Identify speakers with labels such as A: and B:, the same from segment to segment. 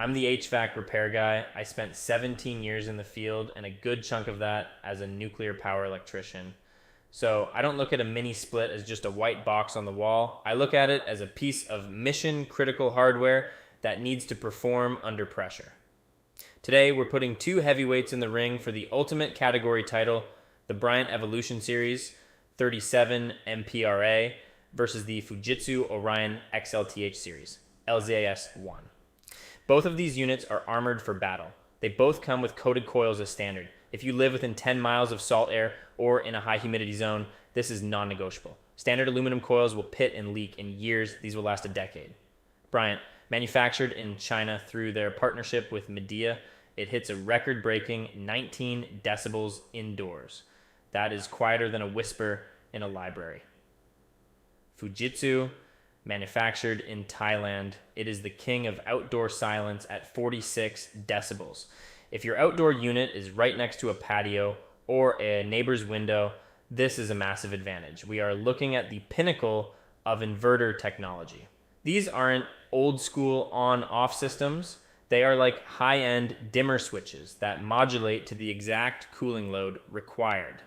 A: I'm the HVAC repair guy. I spent 17 years in the field and a good chunk of that as a nuclear power electrician. So I don't look at a mini split as just a white box on the wall. I look at it as a piece of mission critical hardware that needs to perform under pressure. Today, we're putting two heavyweights in the ring for the ultimate category title, the Bryant Evolution Series 37 MPRA versus the Fujitsu Orion XLTH Series, LZAS-1. Both of these units are armored for battle. They both come with coated coils as standard. If you live within 10 miles of salt air or in a high humidity zone, this is non-negotiable. Standard aluminum coils will pit and leak in years. These will last a decade. Bryant, manufactured in China through their partnership with Midea, it hits a record-breaking 19 decibels indoors. That is quieter than a whisper in a library. Fujitsu, manufactured in Thailand, it is the king of outdoor silence at 46 decibels. If your outdoor unit is right next to a patio or a neighbor's window, this is a massive advantage. We are looking at the pinnacle of inverter technology. These aren't old school on-off systems. They are like high-end dimmer switches that modulate to the exact cooling load required.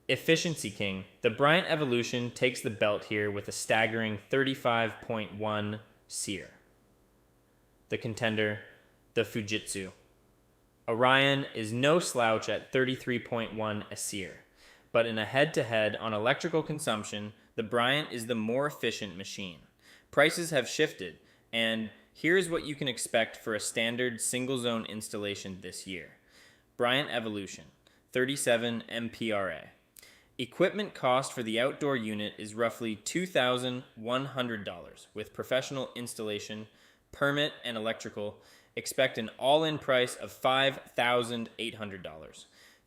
A: Efficiency king, the Bryant Evolution takes the belt here with a staggering 35.1 SEER. The contender, the Fujitsu. Orion is no slouch at 33.1 SEER, but in a head-to-head on electrical consumption, the Bryant is the more efficient machine. Prices have shifted, and here's what you can expect for a standard single-zone installation this year. Bryant Evolution, 37 MPRA. Equipment cost for the outdoor unit is roughly $2,100 with professional installation, permit, and electrical. Expect an all-in price of $5,800.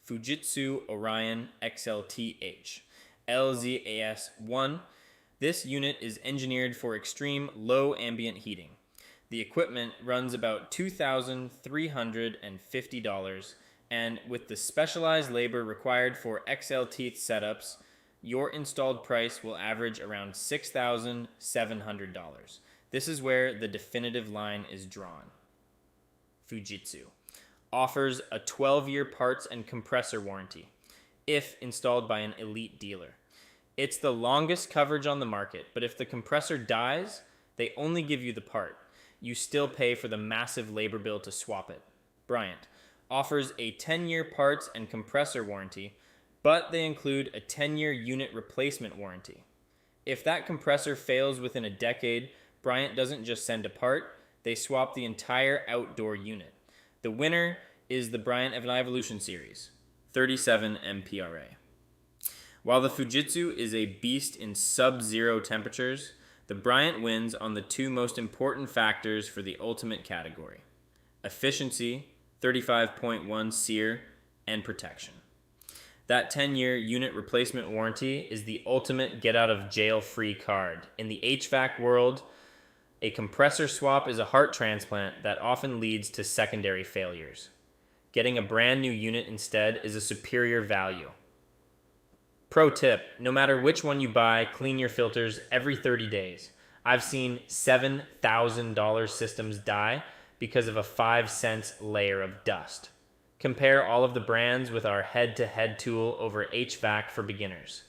A: Fujitsu Orion XLTH, LZAS-1. This unit is engineered for extreme low ambient heating. The equipment runs about $2,350, and with the specialized labor required for XLTH setups, your installed price will average around $6,700. This is where the definitive line is drawn. Fujitsu offers a 12-year parts and compressor warranty if installed by an elite dealer. It's the longest coverage on the market, but if the compressor dies, they only give you the part. You still pay for the massive labor bill to swap it. Bryant offers a 10-year parts and compressor warranty, but they include a 10-year unit replacement warranty. If that compressor fails within a decade, Bryant doesn't just send a part, they swap the entire outdoor unit. The winner is the Bryant Evolution Series, 37 MPRA. While the Fujitsu is a beast in sub-zero temperatures, the Bryant wins on the two most important factors for the ultimate category: efficiency, 35.1 SEER, and protection. That 10-year unit replacement warranty is the ultimate get-out-of-jail-free card. In the HVAC world, a compressor swap is a heart transplant that often leads to secondary failures. Getting a brand new unit instead is a superior value. Pro tip, no matter which one you buy, clean your filters every 30 days. I've seen $7,000 systems die because of a 5-cent layer of dust. Compare all of the brands with our head-to-head tool over HVAC for beginners.